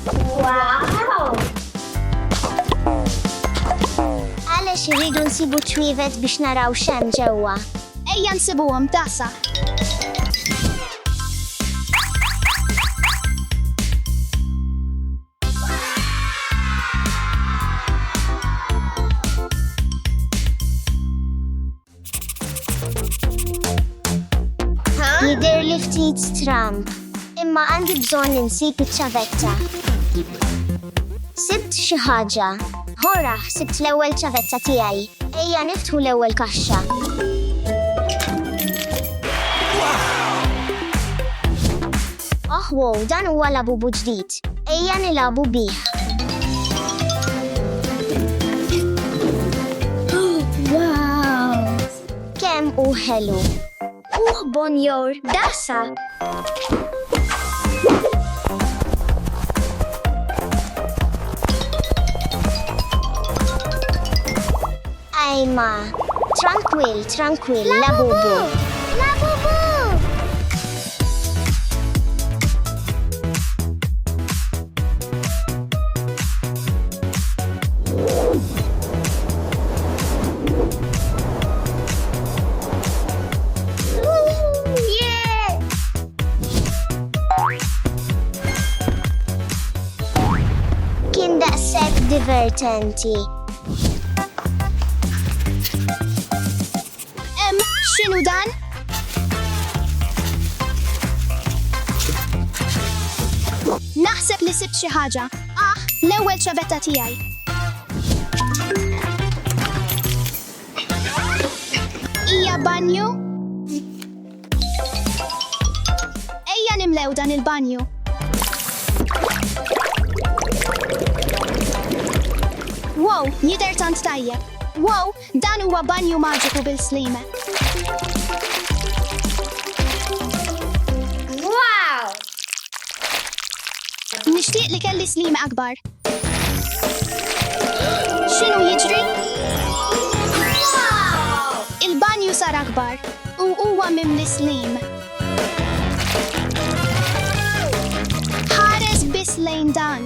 Wow! Għalex irridu nsibu ċ-ċwievet biex naraw x'hemm ġewwa. Ejja nsibuhom Dasha. Jidher li ftit stramb, imma għandi bżonn insib iċ-ċavetta. Sibt xi ħaġa. Ħora, sibt l-ewwel ċavetta tiegħi. Ejja niftħu l-ewwel kaxxa. Oh wow, dan huwa labubu ġdid. Ejja nilagħbu bih. Wow! Kemm hu ħelu. Bonjour, Dasha. Ajma, tranquil, labubu. Labubu! Kien daqshekk divertenti. X'inhu dan? Naħseb li sibt xi ħaġa. L-ewwel ċavetta tiegħi. Hija banju? Ejja nimlew dan il-banju. Wow, jidher tant tajjeb. Wow, dan huwa banju maġiku bil-slime. Wow! Nixtieq li kelli slime akbar. X'inhu jiġri? Wow! Il-banju sar akbar u huwa mimli slim. Ħares biss lejn dan.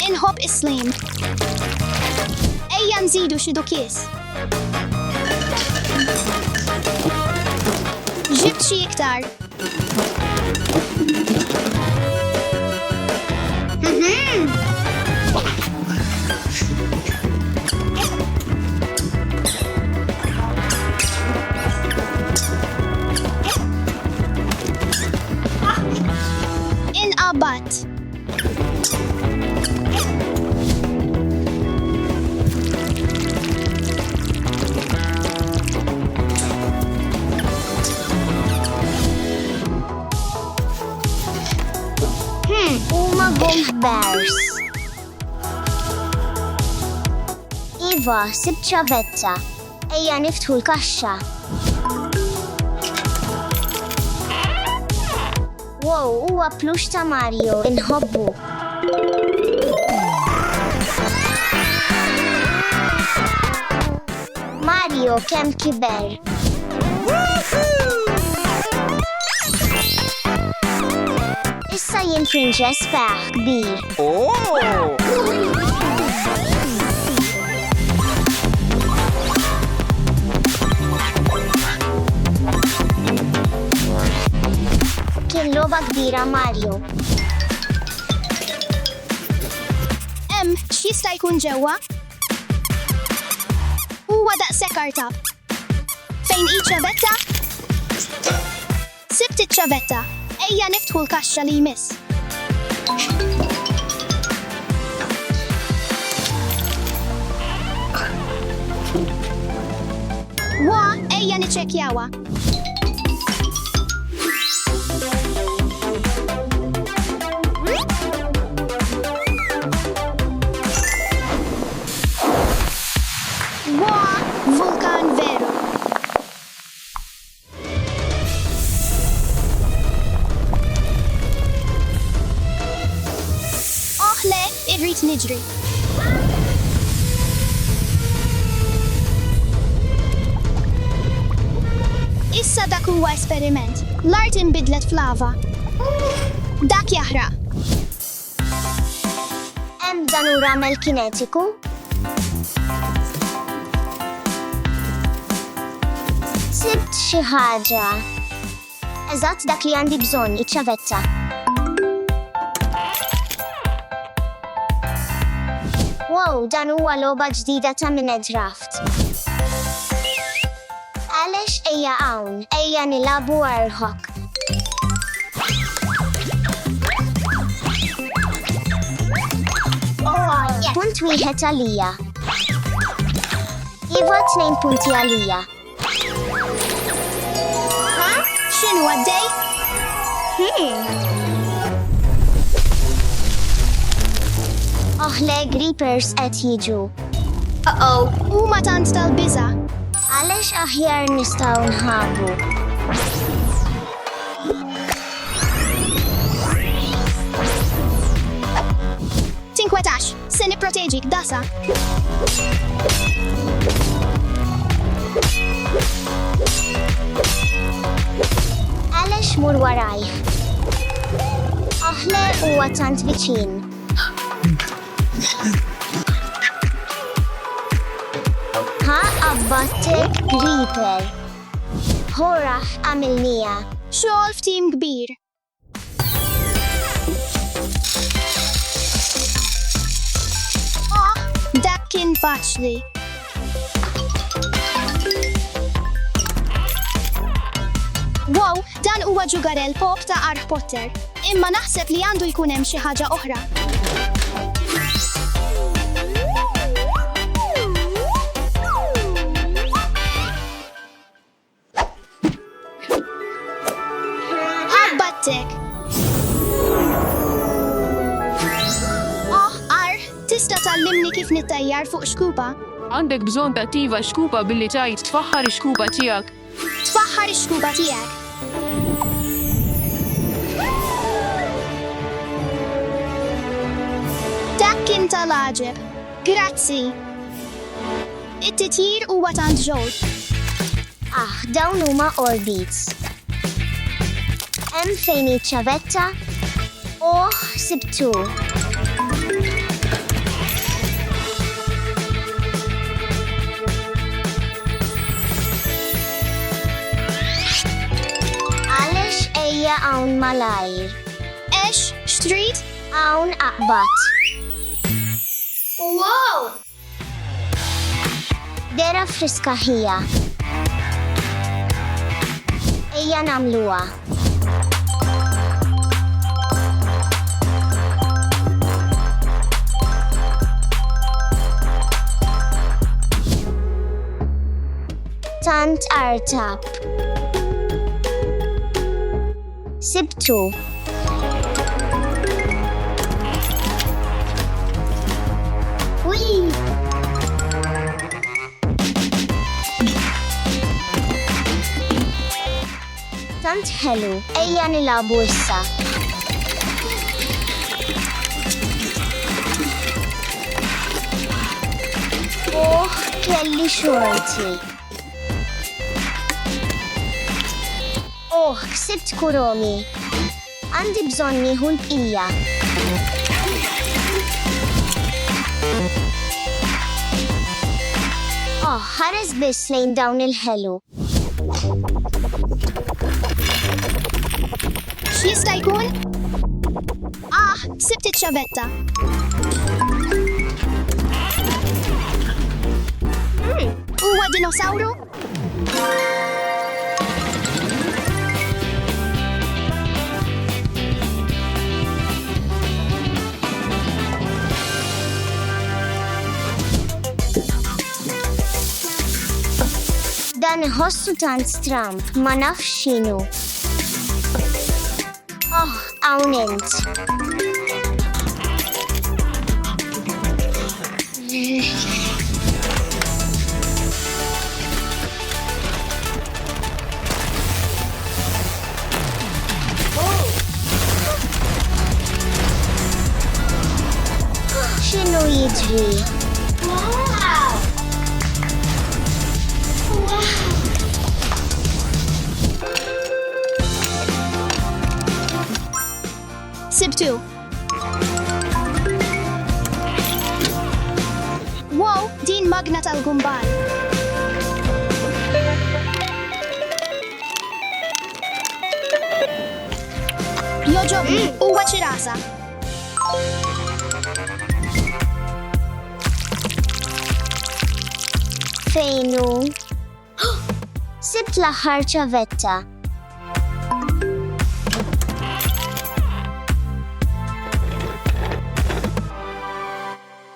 Inħobb is-slim. Ejja nżidu xi dukies. Ġibt xi iktar. Inqabat. Huma bears. Iva, sibt ċavetta. Ejja niftħu l-kaxxa. Wow, huwa plux ta' Mario, inħobbu. Mario kemm kiber. Issa jinfrinġa sbaħ kbir. Kien logħba kbira Mario. X'jista' jkun ġewwa? Huwa daqshekk artab. Fejn hi ċavetta? Sibt iċ-ċavetta. Ejja niftħu l-kaxxa li jmiss. Ejja niċċekkjawha. Vulkan veru. Oħle, irrid niġri. Issa dak huwa esperiment. L-art inbidlet f'lava. Dak jaħraq. Hemm dan hu ramel kinetiku? Sibt xi ħaġa. Eżatt dak li għandi bżonn, iċ-ċavetta. Wow, dan huwa logħba ġdida ta' minn draft. Għalex ejja hawn, ejja nilagħbu arħok. Punt wieħed għalija. Iva 2 punti għalija. X'inhu għaddej? Oħle creepers qed jiġu. Huma tant tal-biża'. Għalex aħjar nistgħu nħabu. Tinkwetax, se nipproteġik, Dasha. Għalex mur waraj. Oħle huwa tant viċin. Ha abbattek creeper. Hora għamilnija. Xogħol f'tim kbir. Dak kien faċli. Wow, dan huwa ġugarell pop ta' Harry Potter. Imma naħseb li għandu jkun hemm xi ħaġa oħra. Abbattek. Tista' tallimni kif nittajjar fuq xkupa? Għandek bżonn tattiva xkupa billi tajt tfaħħar ix-xkupa tiegħek. Tfaħħar ix-xkupa tiegħek. Dak kien tal-għaġeb. Grazzi. It-titjir huwa tant ġod. Dawn huma Orbeez. Hemm fejn iċ-ċavetta? Sibtu. Ejja hawn malajr. Ex, xtrid? Hawn aqbad. Wow! Dera friska ħija. Ejja nagħmluha. Tant artab. Sibtu. Tant ħelu, ejja nilagħbu issa. Kelli xorti. Ksibt kuromi. Għandi bżonn nieħu l-bqija. Ħares biss lejn dawn il-ħelu. X'jista' jkun? Sibt iċ-ċavetta. Huwa dinosawru? Dan iħossu tant stramp, ma nafx x'inhu. Hawn int. X'inhu jiġri? Sibtu. Wow, din magna tal-gumbal. Joġobni, huwa ċirasa. Fejnu? Sibt l-aħħar ċavetta.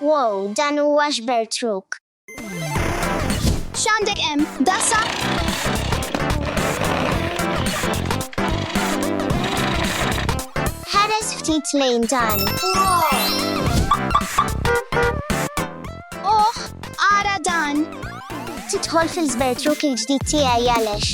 Wow, dan huwa xber truk. X'għandek hemm, Dasha? Ħares ftit lejn dan. Oh, ara dan. Tidħol fil-żber truk il-ġdid tiegħi għalex.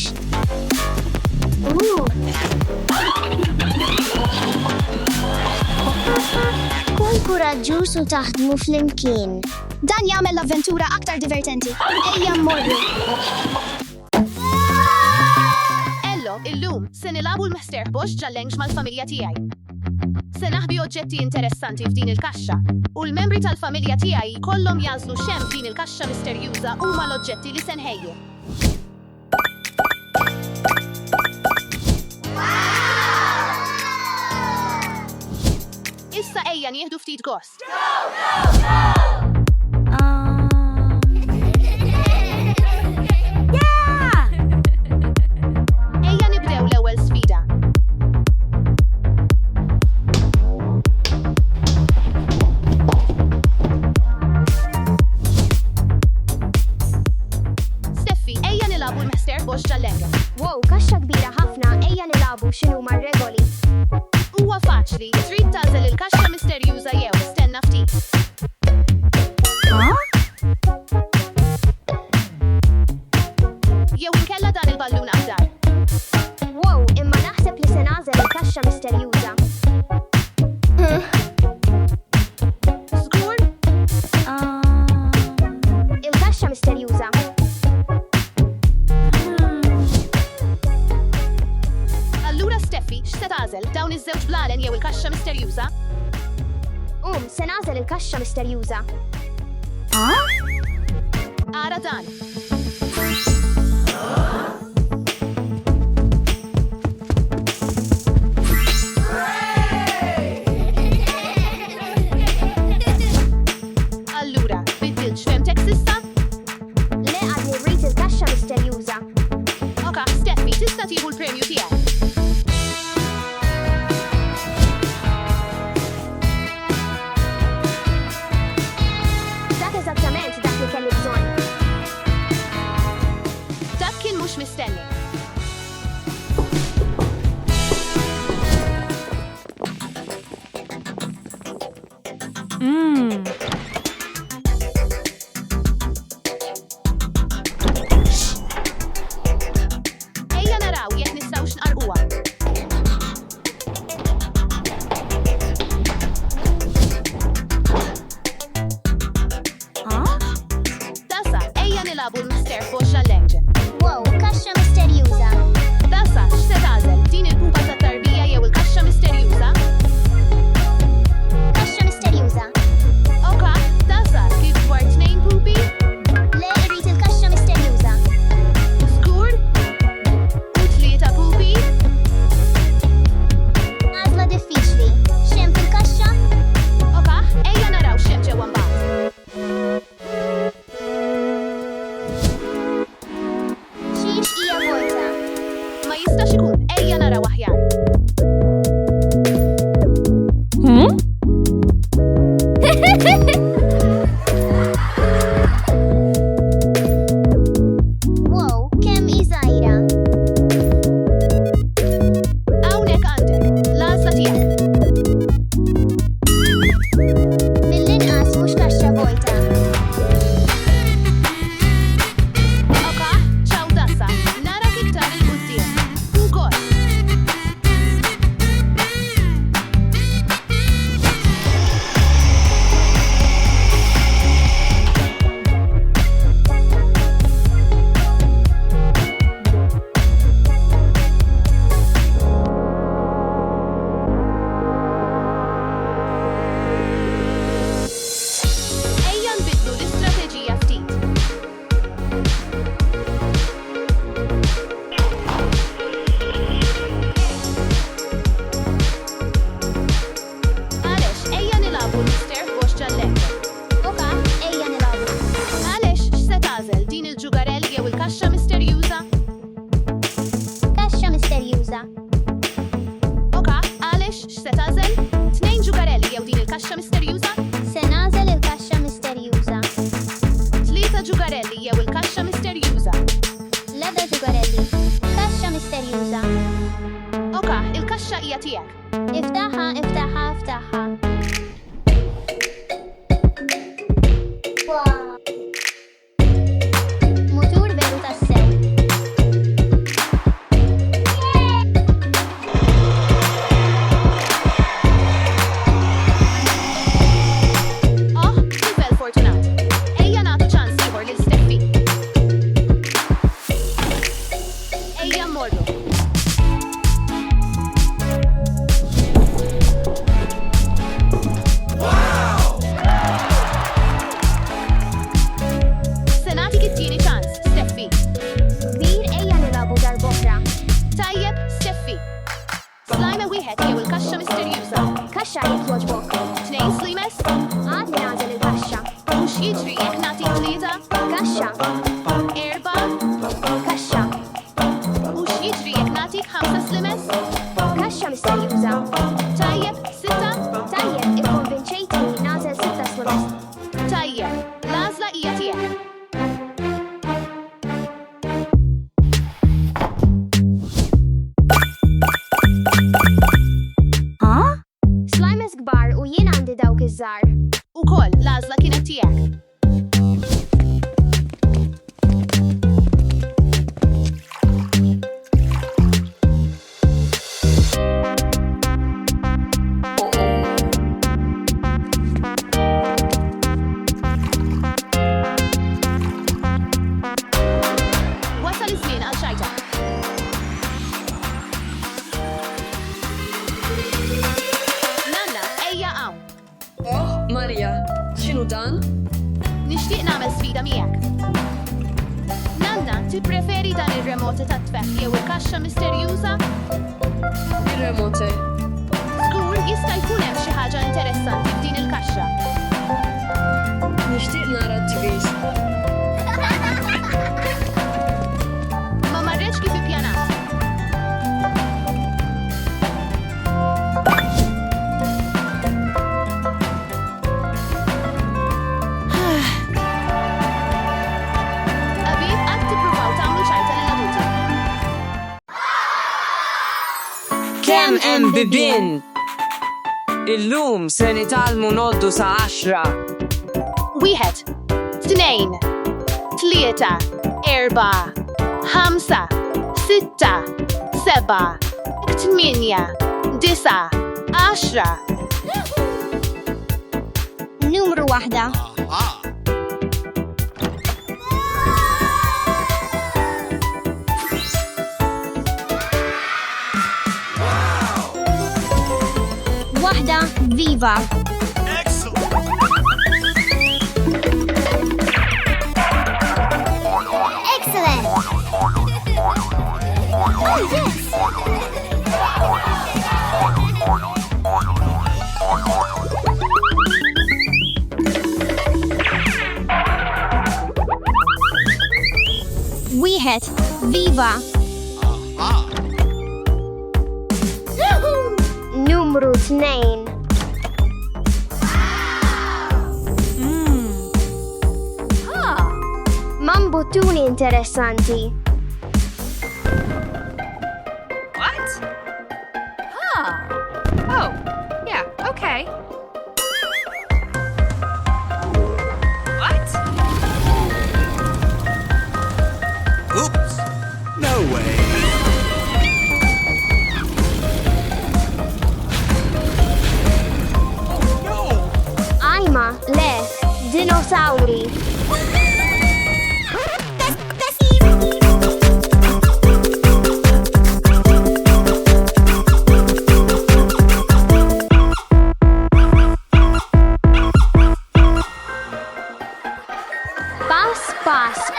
Kun kuraġġuż u taħdmu flimkien. Dan jagħmel l-avventura aktar divertenti. Ejja mmorru. Ello, illum, se nilagħbu l-misterjuża ġallengx mal-familja tiegħi. Se naħbi oġġetti interessanti f'din il-kaxxa, u l-membri tal-familja tiegħi jkollhom jażlu x'hemm f'din il-kaxxa misterjuża huma l-oġġetti li se nħejju. Issa ejja nieħdu ftit gost. Ejja nibdew l-ewwel sfida. Steffi, ejja nilagħbu l-misterjuża ġallengx. Wow, kaxxa kbira ħafna, ejja nilagħbu x'inhuma r-regoli. Huwa faċli, trid tagħżel il-kaxxa misterjuża jew stenna ftit. Jew inkella dan il-ballun aħdar. Wow, imma naħseb li se nagħżel il-kaxxa misterjuża. Żgur? Il-kaxxa misterjuża. Allura Steffi, x'se tagħżel dawn iż-żewġ blalen jew il-kaxxa misterjuża? Se nagħżel il-kaxxa misterjuża. Ara dan. Allura, biddilx femtek s'issa? Le għadni rrid il-kaxxa misterjuża. Oka, Steffi, tista' tieħu l-premju tiegħek. Dak eżattament dak li kelli bżonn. Dak kien mhux mistenni. Ejja naraw jekk nistgħux nqarquha. Dasha, ejja nilagħbu l-misterjuża ġallengx. Wow, kaxxa misterjuża. Dasha, x'se tagħżel? Din il-pupa tat-tarbija jew il-kaxxa misterjuża? Kaxxa misterjuża. Ok, X'se tagħżel? 2 ġugarelli jew din il-kaxxa misterjuża? Se nagħżel il-kaxxa misterjuża. 3 ġugarelli jew il-kaxxa misterjuża? L-eda ġugarelli. Kaxxa misterjuża. Oka, il-kaxxa hija tiegħek. Iftaħha, iftaħha, iftaħha. Mutur veru tassew. Tifel fortunat. Ejja nagħtu ċans ieħor lil Steffi. Ejja mmorru. Se nagħtik it-tieni ċans, Steffi. Kbir ejja nilagħbu darb'oħra. Tajjeb, Steffi. Slime wieħed jew il-kaxxa misterjuża. Kaxxa jekk jogħġbok. 2 slimes? Għadni nagħżel il-kaxxa. Mhux jiġri jekk nagħtik 3? Kaxxa. 4? Kaxxa. Mhux jiġri jekk nagħtik 5 slimes? Kaxxa misterjuża. Tajjeb, 6? Tajjeb, ikkonvinċejtni nagħżel 6 slimes. Tajjeb, l-għażla hija tiegħek. Slimes kbar u jien għandi dawk iż-żgħar. Ukoll l-għażla kienet tiegħek. Wasal iż-żmien għal xajta. Nanna, ejja hawn. Oh, Marja, x'inhu dan? Nixtieq nagħmel sfida miegħek. Nanna, tippreferi dan ir-remoti tat-tiftaħ jew il-kaxxa misterjuża? Ir-remote. Żgur jista' jkun hemm xi ħaġa interessanti f'din il-kaxxa. Nixtieq nara t-TV. Ma marretx kif ippjanat. Qabib qatt tippruvaw tagħmlu ċajta lill-adulti. Kemm hemm Bibien? Illum se nitgħallmu noddu sa 10. 1, 2, 3, 4, 5, 6, 7, 8, 9, 10. Numru 1. Waħda viva. Excellent. Oh, yes. Wieħed viva. Numru 2. Mambuttuni interessanti. What? Oh, yeah, okay. What? Oops. No way. Ajma, le, Dinosawri.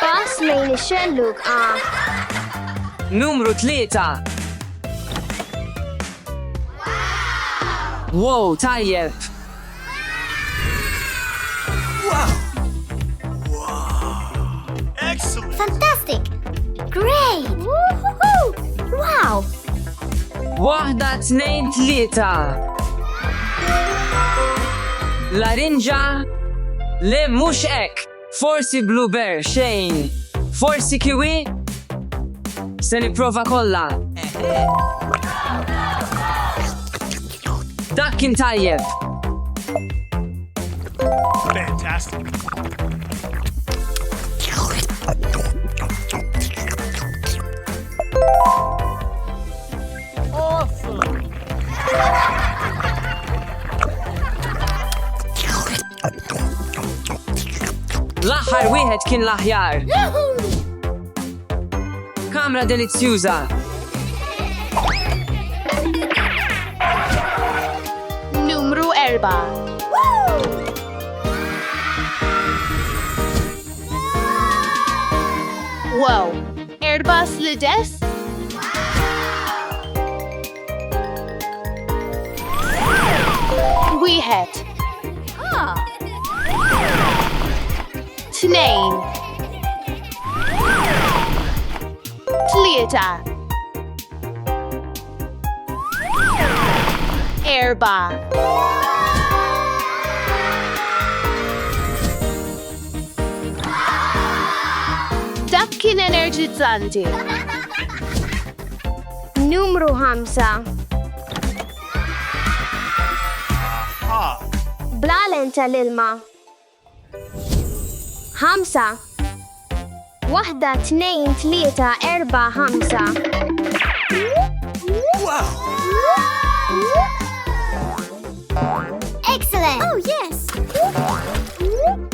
Pass lejn ix-xellug, Numru 3. Wow, tajjeb. Excellent. Fantastic! Great! Woo-hoo-hoo! Wow! Waħda, tnejn, tlieta. Larinġa? Le mhux hekk. Forsi blueberry xejn. Forsi kiwi? Se nipprova kollha. Dak kien tajjeb. Fantastic. L-aħħar wieħed kien l-aħjar. Kamra delizzjuża. Numru 4. Wow, 4 slides? Wieħed. Tnejn. Tlieta. 4. Dak kien energizzanti. Numru 5. Blalen tal-ilma. 5. Waħda, 2, 3, 4, 5. Wow! Excellent! Oh, yes!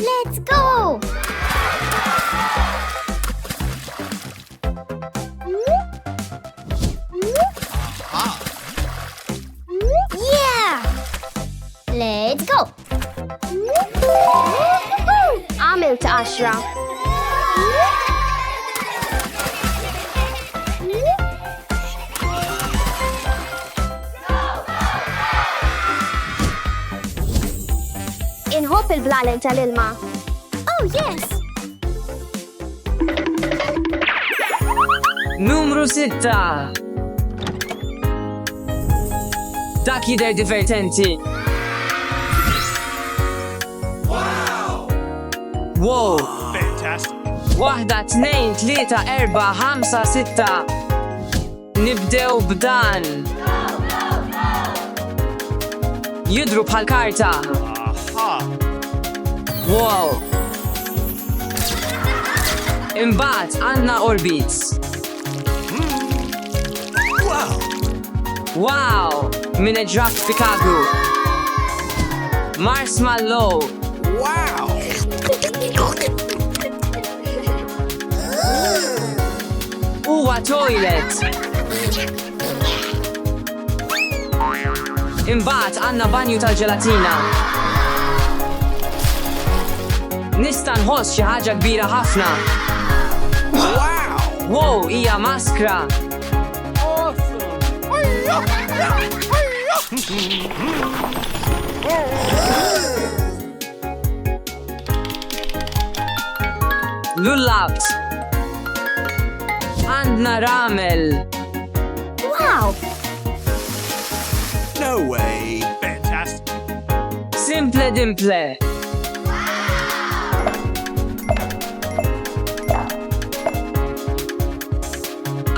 Let's go! Yeah! Let's go! عملت 10. inħobb il-blalen tal-ilma. Oh, yes! Numru 6. Dak jidher divertenti. Wow! Fantastic. Waħda, 2, 3, 4, 5, 6. Nibdew b'dan. Jidru bħal karta. Wow! Imbagħad għandna Orbeez. Wow! Wow! Min ġraf Chicago. Marshmallow. Wow! Huwa toilet. Imbagħad għandna banju tal-ġelatina. Nista' nħoss xi ħaġa kbira ħafna. Wow! Wow, hija maskra. Lullabt. Għandna ramel. Wow! No way! Fantastic. Simple dimple.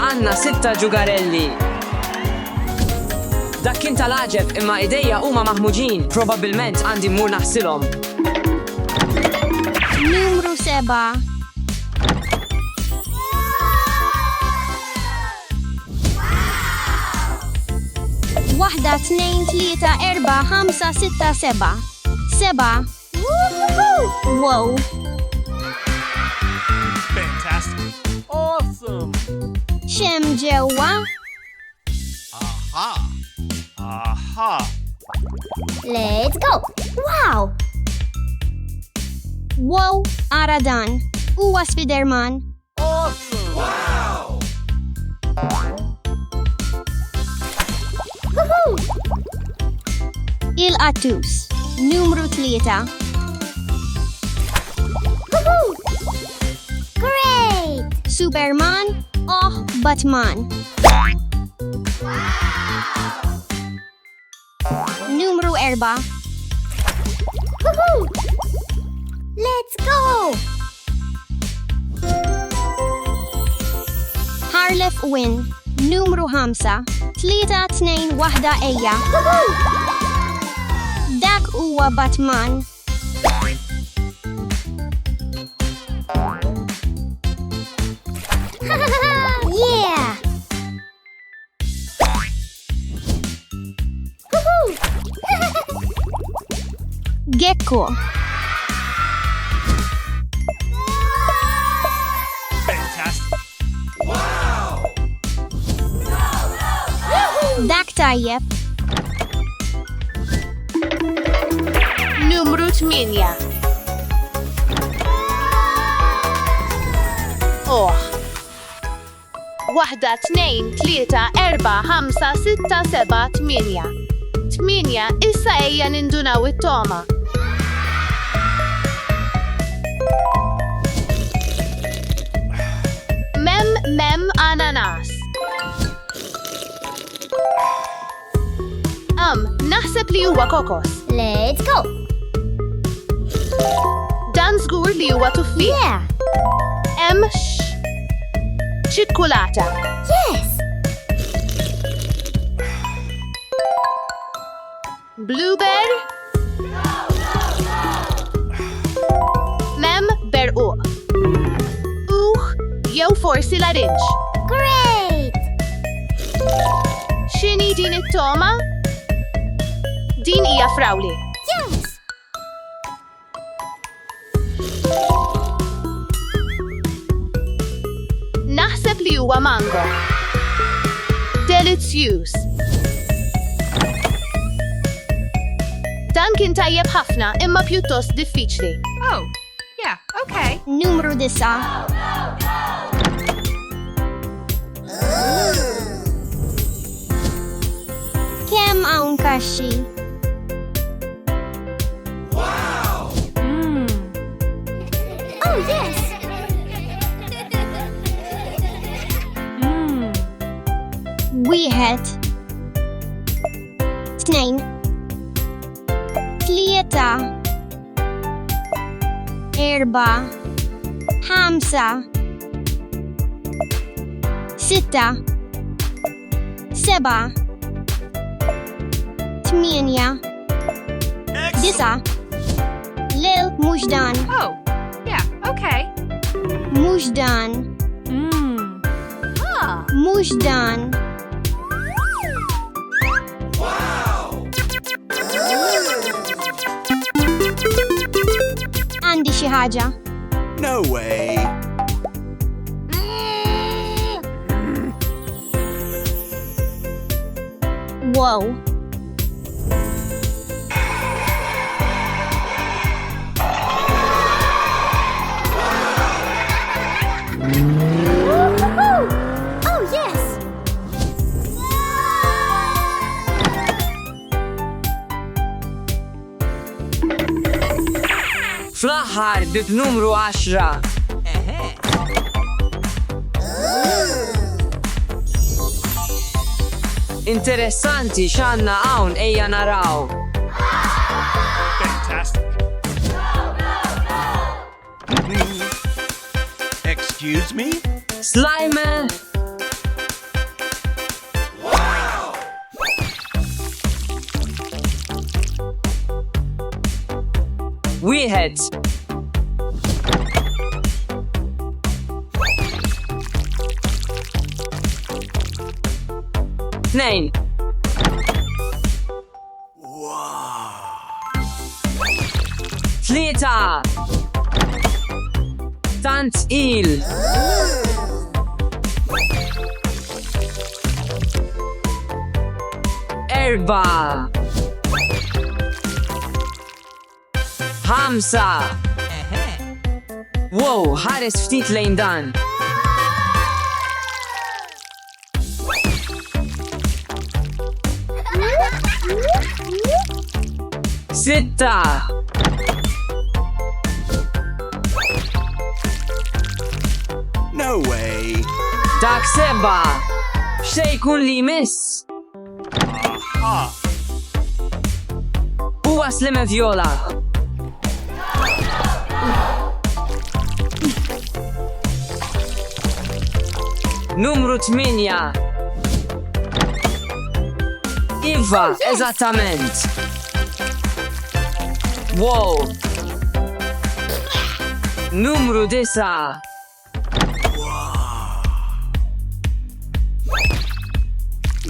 Għandna 6 ġugarelli. Dak kien tal-għaġeb imma idejja huma maħmuġin, probabbilment għandi mmur naħsilhom. Numru 7. Waħda, 2, 3, 4, 5, 6, 7. 7. Wow. Fantastic. Awesome. Xem ġewwa? Aha. Aha. Let's go! Wow! Wow, ara dan. Huwa Spiderman. Awesome. Wow. Woohoo! Il-qattus. Numru 3. Woohoo! Great! Superman. Oh, Batman. Numru 4. Woohoo! Let's go! Harlef win. Numru 5. 3, 2, 1 ejja. Dak huwa Batman. Yeah! Woohoo! Gecko. Fantastic. Dak tajjeb. Numru 8. Oh. 1, 2, 3, 4, 5, 6, 7, 8. 8, issa ejja nindunaw it-toma. Mem ananas. Naħseb li huwa kokos. Let's go! Dan żgur li huwa tuffiħ. Yeah! ċ-ċikkulata. Yes! Blueberry. berquq. Jew forsi larinġ. Great! X'inhi din it-toma? Din hija frawli. Yes! Naħseb li huwa mango. Delicious. Dan kien tajjeb ħafna imma pjuttost diffiċli. Oh, yeah, okay. Numru 9. Kemm hawn kaxxi? Oh, yes! Wieħed. Tnejn. Tlieta. Erba'. Ħamsa. Sitta. Seba'. Tminja. Disa'. Lil mhux dan. Oh, yeah, okay. Mhux dan. Mhux dan. Għandi xi ħaġa. No way. Wow. Oh, yes! Fl-aħħar bib numru 10. Interessanti x'għandna hawn ejja naraw. Fantastic. Excuse me? Slime. Wieħed. Tnejn. Tlieta. Tant il. Erba'. Ħamsa. Wow, ħares ftit lejn dan. Sitta. No way. Dak seba'. X'se jkun li jmiss? Aha. Għafas li mevjola. Numru 8. Iva, eżattament. Wow. Numru 9.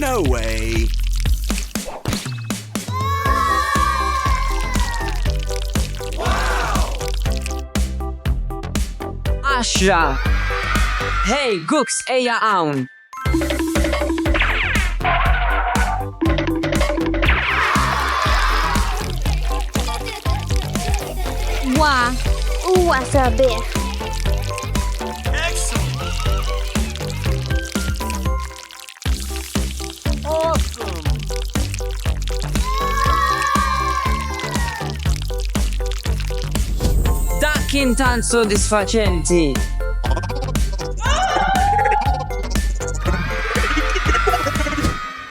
No way. Ashra. Hey, Gux, eja hawn. Wa, huwa sabiħ. Dak kien tant sodisfaċenti.